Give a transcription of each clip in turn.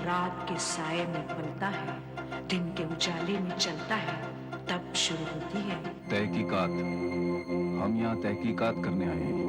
रात के साये में पलता है, दिन के उजाले में चलता है, तब शुरू होती है तहकीकात। हम यहाँ तहकीकात करने आए हैं।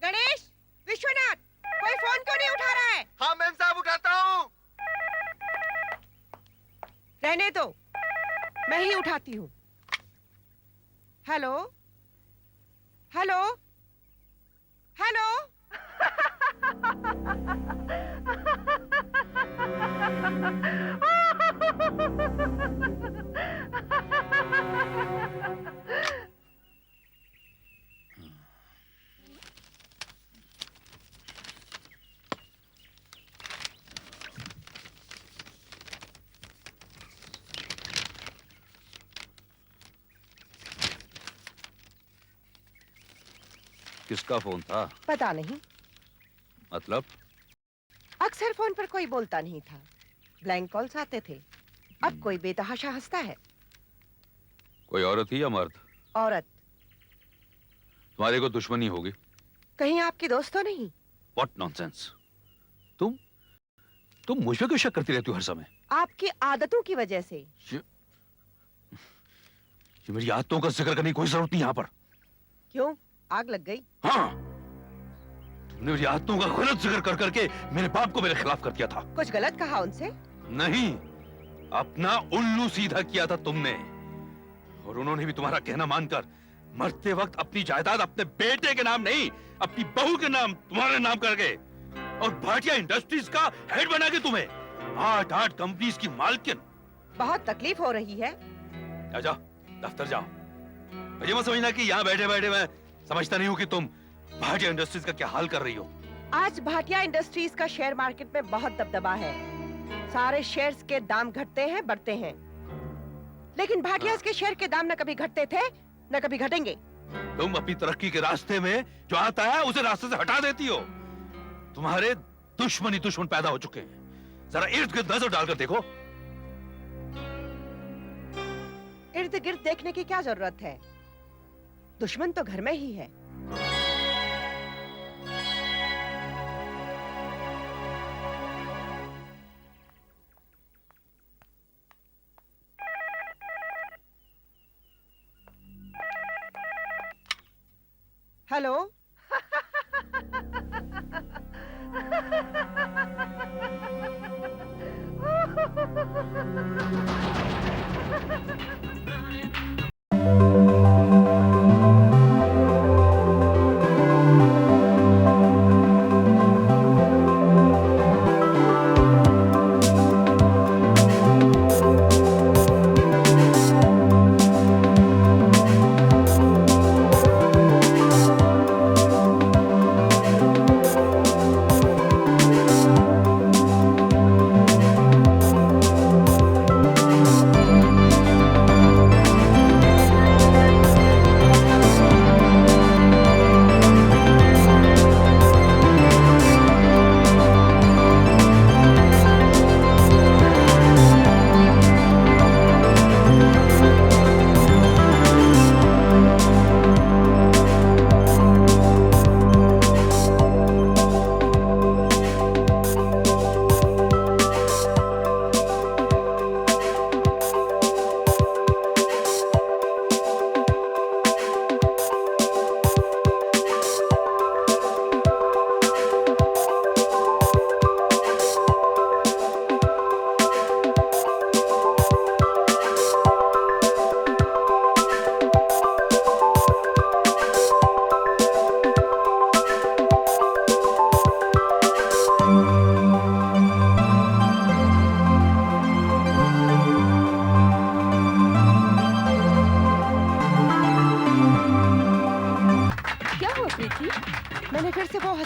गणेश, विश्वनाथ, कोई फोन क्यों नहीं उठा रहा है? हाँ मैम साहब, उठाता हूँ। रहने दो, मैं ही उठाती हूँ। Hello, hello, hello. किसका फोन था? पता नहीं, मतलब? अक्सर फोन पर कोई बोलता नहीं था, ब्लैंक कॉल्स आते थे। अब कोई बेतहाशा हंसता है। कोई औरत ही या मर्द? औरत। तुम्हारे को दुश्मनी होगी। कहीं आपकी दोस्त तो नहीं? What nonsense! तुम मुझ पे क्यों शक करती रहती हो हर समय? आपकी आदतों की वजह से। ये मेरी आदतों का जिक्र करने की कोई जरूरत नहीं यहाँ पर। क्यों, आग लग गई? हाँ, तुमने मेरी आदतों का गलत जिक्र कर करके मेरे बाप को मेरे खिलाफ कर दिया था। कुछ गलत कहा उनसे? नहीं, अपना उल्लू सीधा किया था तुमने, और उन्होंने भी तुम्हारा कहना मानकर मरते वक्त अपनी जायदाद अपने बेटे के नाम नहीं, अपनी बहू के नाम तुम्हारे नाम कर गए, और भाटिया इंडस्ट्रीज का हेड बना के तुम्हें 8 कंपनीज की मालकिन। बहुत तकलीफ हो रही है। जाओ, दफ्तर जाओ। मुझे मत समझना कि यहाँ बैठे बैठे मैं समझता नहीं हूँ कि तुम भाटिया इंडस्ट्रीज का क्या हाल कर रही हो। आज भाटिया इंडस्ट्रीज का शेयर मार्केट में बहुत दबदबा है। सारे शेयर्स के दाम घटते हैं, बढ़ते हैं, लेकिन भाटिया के शेयर के दाम न कभी घटते थे न कभी घटेंगे। तुम अपनी तरक्की के रास्ते में जो आता है उसे रास्ते से हटा देती हो। तुम्हारे दुश्मन पैदा हो चुके हैं। जरा इर्द गिर्द नजर डालकर देखो। इर्द गिर्द देखने की क्या जरूरत है? दुश्मन तो घर में ही है। हेलो।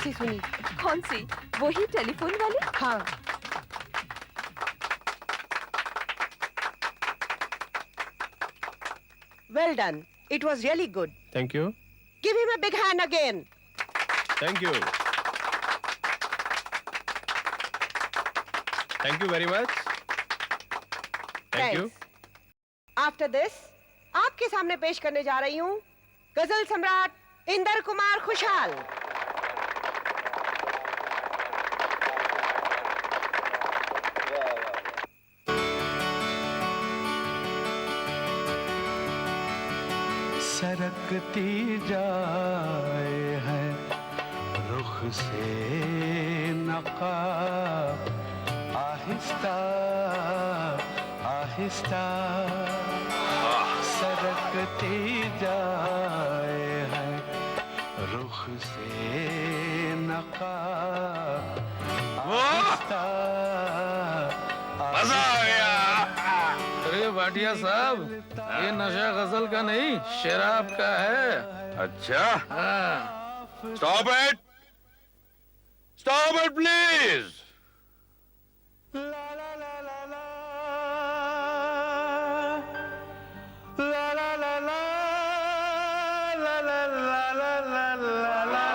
सी सुनी। कौन सी? वही टेलीफोन वाली? हाँ। Well done. It was really good. Thank you. Give him a big hand again. Thank you. Thank you very much. Thank you. After this, आपके सामने पेश करने जा रही हूँ गजल सम्राट इंदर कुमार खुशहाल। सरकती जाए है रुख से नकाब, आहिस्ता आहिस्ता सरकती जाए है रुख से नकाब, आहिस्ता मजा आ गया। अरे भाटिया साहब, ये नशा गजल का नहीं शराब का है। अच्छा, हाँ। Stop it please. ला ला ला ला ला ला ला ला ला ला ला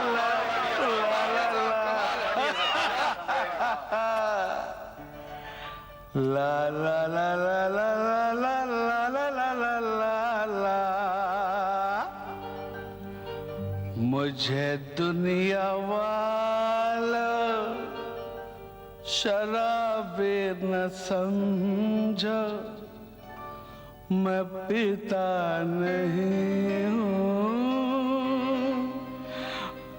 ला। मुझे दुनिया वाला शराबी न समझो, मैं पीता नहीं हूँ,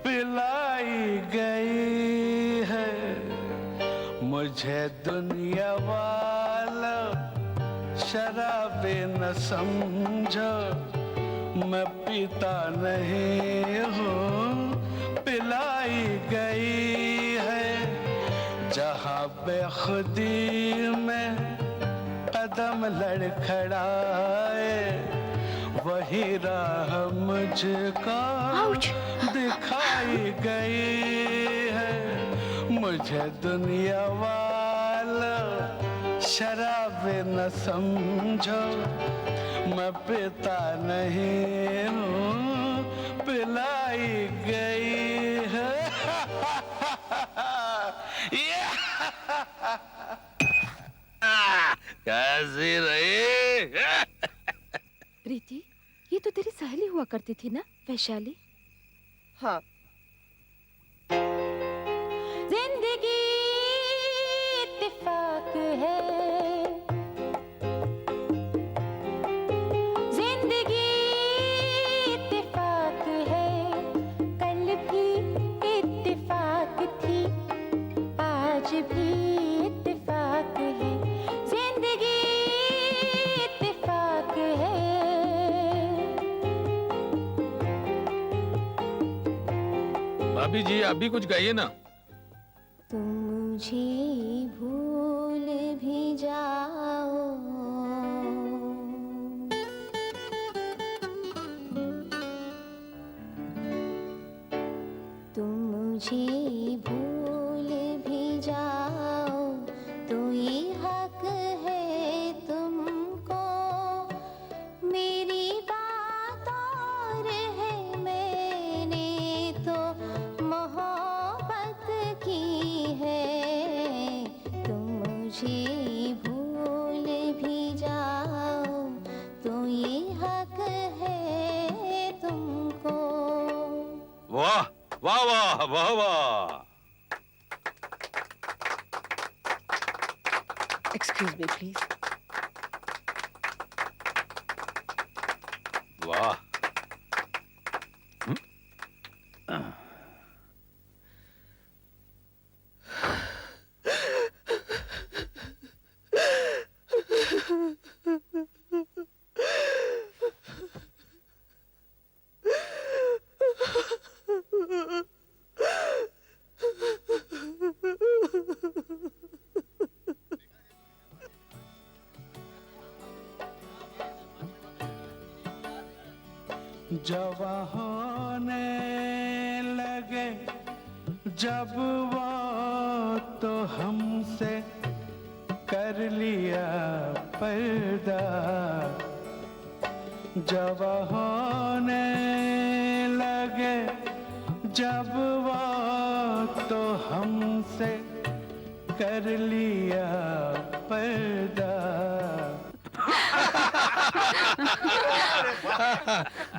पिलाई गई है मुझे दुनिया वाला शराबी न समझो, मैं पीता नहीं हूँ, पिलाई गई है। जहाँ बेखुदी में कदम लड़खड़ाए, वही राह मुझको दिखाई गई है। मुझे दुनिया वाला शराबी न समझो, मैं पीता नहीं हूँ, पिलाई गई है। कैसी रही? प्रीति, ये तो तेरी सहेली हुआ करती थी ना, वैशाली? हाँ। जिंदगी इत्तेफाक है, जिंदगी इत्तेफाक है, कल भी इत्तेफाक थी, आज भी इत्तेफाक है, जिंदगी इत्तेफाक है। भाभी जी, आप भी कुछ गाइए ना। तुम मुझे भूल भी जाओ, तुम मुझे भूल भी जाओ, तो ये हक है तुमको, मेरी बात और है, मैंने तो मोहब्बत की है। तुम मुझे भूल भी जाओ, तो ये हक है तुमको। वाह वाह वाह वाह वाह। Excuse me, please. वाह। जवां होने लगे जब वो तो हमसे कर लिया पर्दा, जब होने लगे जब वो तो हमसे कर लिया पर्दा।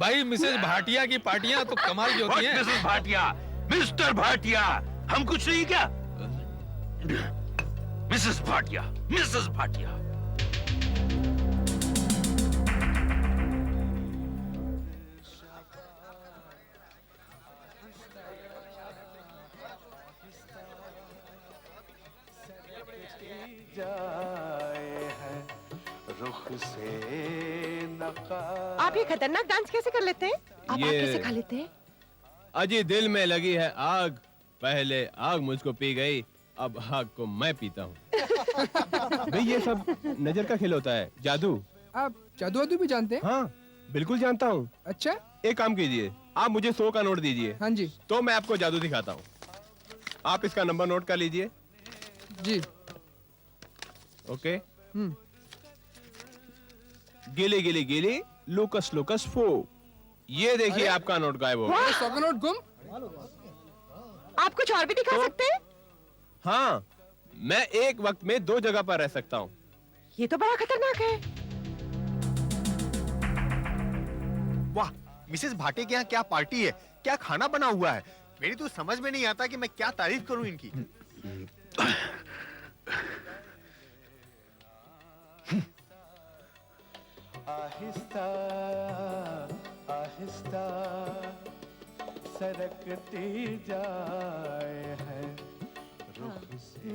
भाई मिसेस भाटिया की पार्टियां तो कमाल की होती हैं। मिसेस भाटिया, मिस्टर भाटिया, हम कुछ नहीं क्या? Mrs Bhatia, Mrs Bhatia. जाए है रुख से नकाब। आप ये खतरनाक डांस कैसे कर लेते हैं? आप ये- कैसे खा लेते हैं? अजी दिल में लगी है आग, पहले आग मुझको पी गई, अब आग को मैं पीता हूँ। भाई ये सब नजर का खेल होता है, जादू। आप जादू वादू भी जानते हैं? हाँ बिल्कुल जानता हूँ। अच्छा। एक काम कीजिए, आप मुझे 100 का नोट दीजिए, हाँ जी। तो मैं आपको जादू दिखाता हूँ। आप इसका नंबर नोट कर लीजिए। जी। ओके। हम्म। गिली गिली गिली लुकस लुकस फो। ये देखिए आपका नोट गायब हो गया। 100 का नोट गुम। आप कुछ और भी दिखा सकते हैं? हाँ, मैं एक वक्त में 2 जगह पर रह सकता हूँ। ये तो बड़ा खतरनाक है। वाह, मिसेस भाटे के यहाँ क्या पार्टी है, क्या खाना बना हुआ है। मेरी तो समझ में नहीं आता कि मैं क्या तारीफ करूं इनकी। आहिस्ता आहिस्ता सरकती जाए है रुख से।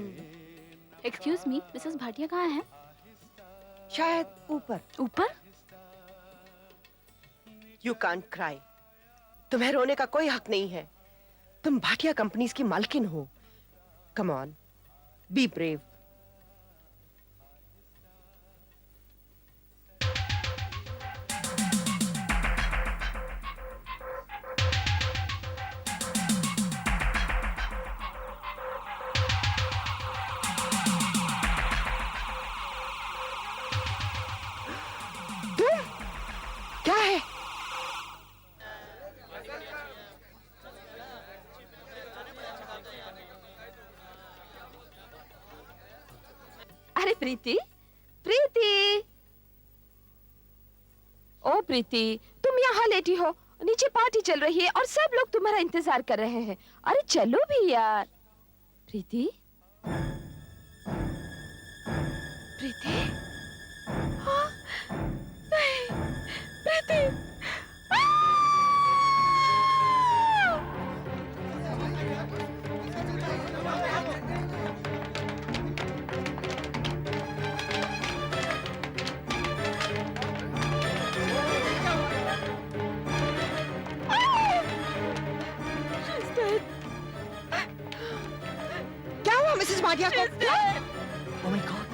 एक्सक्यूज मी, मिसेस भाटिया कहाँ हैं? शायद ऊपर। ऊपर? You can't cry. तुम्हें रोने का कोई हक नहीं है। तुम भाटिया कंपनीज की मालकिन हो। Come on, be brave. क्या है? अरे प्रीति, प्रीति। ओ प्रीति, तुम यहाँ लेटी हो, नीचे पार्टी चल रही है और सब लोग तुम्हारा इंतजार कर रहे हैं। अरे चलो भी यार। प्रीति, प्रीति। हाँ, नहीं, प्रीति। क्या हुआ मिसेस भाटिया को? Oh my God,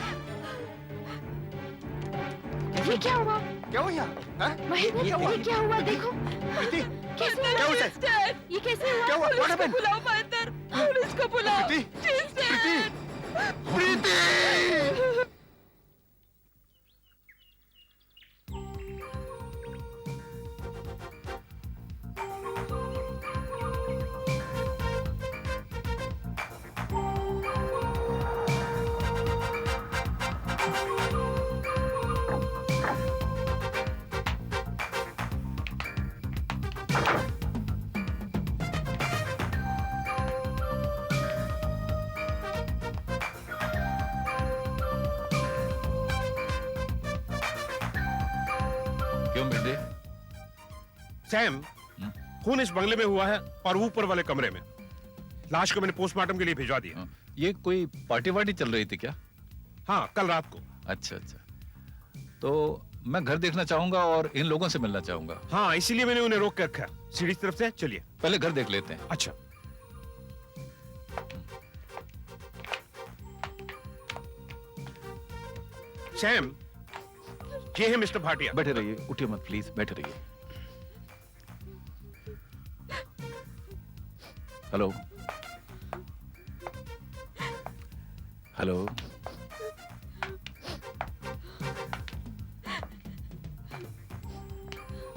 ये क्या हुआ? क्या हुआ यहाँ? हाँ? महेंद्र, ये क्या हुआ? देखो प्रीति, कैसे हुआ? क्या हुआ? ये कैसे हुआ? क्या हुआ? What happened? बुलाओ महेंद्र, पुलिस को बुलाओ। प्रीति, प्रीति, प्रीति। क्यों बेटे? सैम, खून इस बंगले में हुआ है और ऊपर वाले कमरे में। लाश को मैंने पोस्टमार्टम के लिए भिजवा दिया। ये कोई पार्टी वार्टी चल रही थी क्या? हाँ, कल रात को। अच्छा अच्छा, तो मैं घर देखना चाहूंगा और इन लोगों से मिलना चाहूंगा। हाँ, इसीलिए मैंने उन्हें रोक के रखा है। सीढ़ी की तरफ से चलिए। पहले घर देख लेते हैं। अच्छा। सैम, ये है मिस्टर भाटिया। बैठे रहिए, उठिए मत प्लीज, बैठे रहिए। Hello, hello.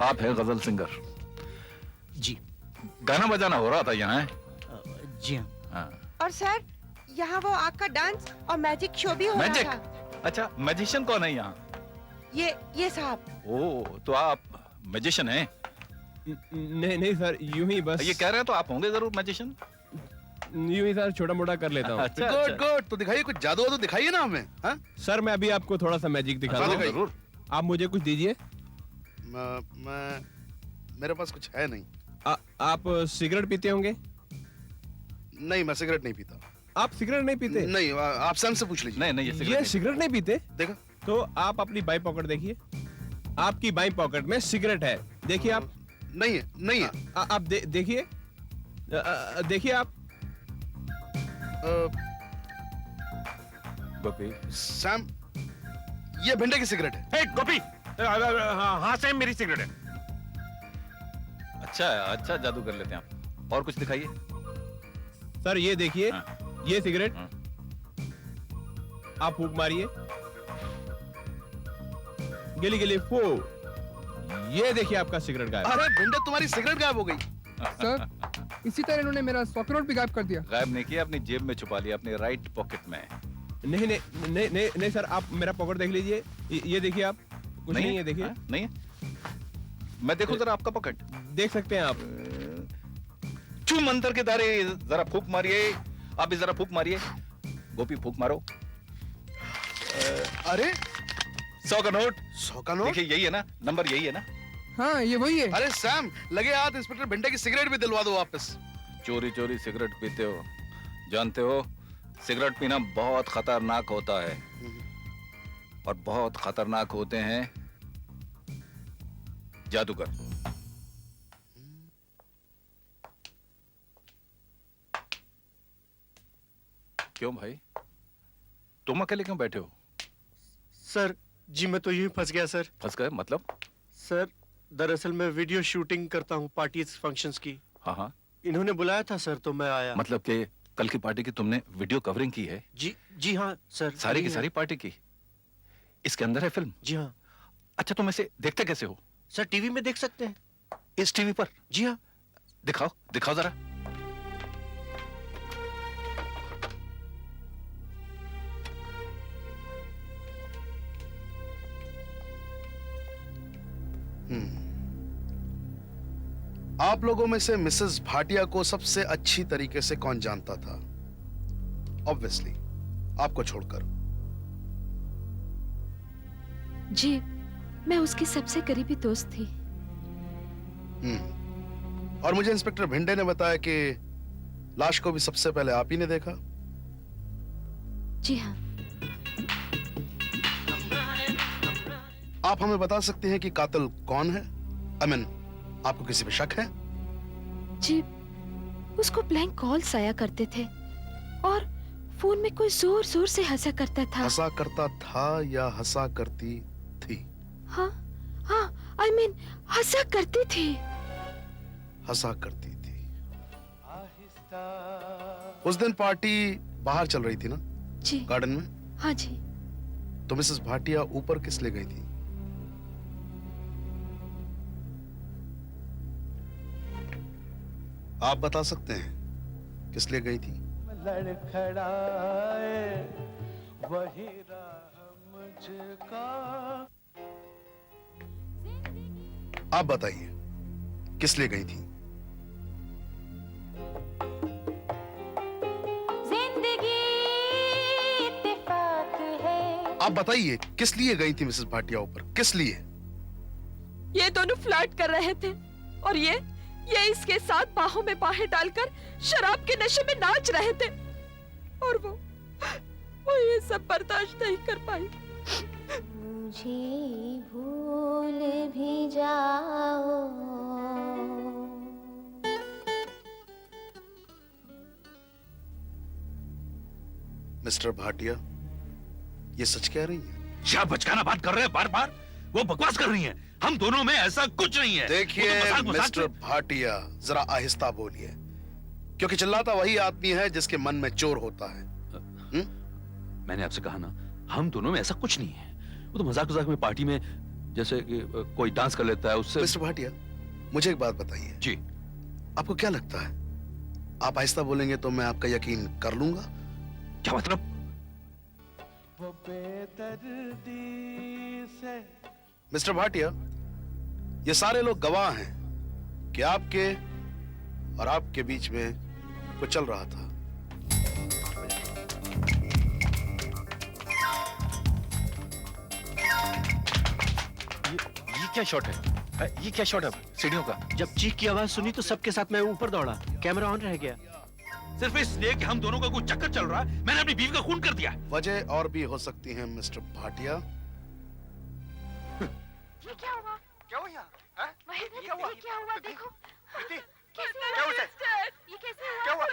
आप हैं गजल सिंगर? जी। गाना बजाना हो रहा था यहाँ? जी हाँ। और सर यहाँ वो आग का डांस और मैजिक शो भी हो मैजिक? रहा था। अच्छा, मैजिशियन कौन है यहाँ? ये साहब। ओ, तो आप मैजिशियन हैं? नहीं नहीं सर, यूं ही बस। ये कह रहे हैं तो आप होंगे जरूर मैजिशियन। यूं ही सर, छोटा मोटा कर लेता हूँ। अच्छा, गुड गुड, तो दिखाइए कुछ जादू वादू दिखाइए ना हमें। हाँ? सर मैं अभी आपको थोड़ा सा मैजिक दिखाता हूँ। जरूर। आप मुझे कुछ दीजिए। मैं मेरे पास कुछ है नहीं। आप सिगरेट पीते होंगे? नहीं, मैं सिगरेट नहीं पीता। आप सिगरेट नहीं पीते? नहीं, आप सैम से पूछ लीजिए। नहीं, ये सिगरेट नहीं पीते? देखा? तो आप अपनी बाई पॉकेट देखिए। आपकी बाई पॉकेट में सिगरेट है, देखिए आप। नहीं है, नहीं है। आप देखिए, देखिए आप। गोपी। सैम, ये भिंडे की सिगरेट है। गोपी, हाँ सैम, मेरी सिगरेट है। अच्छा, जादू कर लेते हैं आप। और कुछ दिखाइए। सर ये देखिए, ये सिगरेट। आप फूंक मारिए, गिली गिली फू। ये देखिए आपका सिगरेट गायब। अरे भिंडे, तुम्हारी सिगरेट गायब हो गई। सर इसी तरह इन्होंने मेरा 100 करोड़ भी गायब कर दिया। गायब नहीं किया, अपनी जेब में छुपा लिया, अपने राइट पॉकेट में। नहीं नहीं नहीं नहीं नहीं सर, आप मेरा पॉकेट देख लीजिए। ये देखिए आप, कुछ नहीं है, देखिए। नहीं है? मैं देखूं जरा आपका पॉकेट? देख सकते हैं आप। चू मंत्र के दारे, जरा फूंक मारिए। आप भी जरा फूंक मारिए। गोपी फूंक मारो। अरे 100 का नोट। 100 का नोट? देखिए यही है ना नंबर, यही है ना? हाँ ये वही है। अरे सैम, लगे हाथ इंस्पेक्टर भिंडे की सिगरेट भी दिलवा दो वापस। चोरी चोरी सिगरेट पीते हो, जानते हो सिगरेट पीना बहुत खतरनाक होता है। और बहुत खतरनाक होते हैं जादूगर। क्यों भाई, तुम अकेले क्यों बैठे हो? सर जी मैं तो यूं ही फंस गया सर। फंस गए मतलब? सर दरअसल मैं वीडियो शूटिंग करता हूँ पार्टीज फंक्शंस की। हाँ। इन्होंने बुलाया था सर, तो मैं आया। मतलब कि कल की पार्टी की तुमने वीडियो कवरिंग की है? जी हाँ सर। सारी की सारी पार्टी की? इसके अंदर है फिल्म? जी हाँ। अच्छा, तुम इसे देखते कैसे हो? सर टीवी में देख सकते हैं। इस टीवी पर? जी हाँ। दिखाओ दिखाओ जरा। आप लोगों में से मिसेस भाटिया को सबसे अच्छी तरीके से कौन जानता था? ऑब्वियसली आपको छोड़कर। जी, मैं उसकी सबसे करीबी दोस्त थी। और मुझे इंस्पेक्टर भिंडे ने बताया कि लाश को भी सबसे पहले आप ही ने देखा। जी हाँ। आप हमें बता सकते हैं कि कातिल कौन है? I mean, आपको किसी पे शक है? जी, उसको ब्लैंक कॉल्स आया करते थे और फोन में कोई जोर जोर से हंसा करता था। हंसा करता था या हंसा करती थी? हाँ, I mean, हंसा करती थी। हंसा करती थी। उस दिन पार्टी बाहर चल रही थी ना? जी। गार्डन में? हाँ जी। तो मिसेस भाटिया ऊपर किस लिए गई थी? आप बता सकते हैं किस लिए गई थी? लड़खड़ाए वही राह मुझका। आप बताइए किस लिए गई थी? जिंदगी इत्तेफाक है। आप बताइए किस लिए गई थी मिसेस भाटिया ऊपर? किस लिए? ये दोनों फ्लर्ट कर रहे थे और ये इसके साथ बाहों में बाहें डालकर शराब के नशे में नाच रहे थे और वो ये सब बर्दाश्त नहीं कर पाई। मुझे भूल भी जाओ। मिस्टर भाटिया, ये सच कह रही हैं? क्या बचकाना बात कर रहे हैं बार बार? वो बकवास कर रही हैं। हम दोनों में ऐसा कुछ नहीं है। देखिए वो तो मजाक मिस्टर भाटिया, जरा आहिस्ता बोलिए, क्योंकि चिल्लाता वही आदमी है जिसके मन में चोर होता है। मैंने आपसे कहा ना, हम दोनों में ऐसा कुछ नहीं है। वो तो मजाक मजाक में पार्टी में जैसे कि कोई डांस कर लेता है उससे। मिस्टर भाटिया, मुझे एक बात बताइए। जी। आपको क्या लगता है, आप आहिस्ता बोलेंगे तो मैं आपका यकीन कर लूंगा? क्या मतलब? मिस्टर भाटिया, ये सारे लोग गवाह हैं कि आपके और आपके बीच में कुछ चल रहा था। ये क्या शॉट है? ये क्या शॉट है सीढ़ियों का? जब चीख की आवाज सुनी तो सबके साथ मैं ऊपर दौड़ा, कैमरा ऑन रह गया। सिर्फ इसलिए कि हम दोनों का कोई चक्कर चल रहा है, मैंने अपनी बीवी का खून कर दिया। वजह और भी हो सकती है मिस्टर भाटिया। ये क्या हुआ? क्या हुआ यहाँ? महेंद्र, ये क्या हुआ? देखो कैसे क्या हुआ? ये कैसे हुआ? क्या हुआ?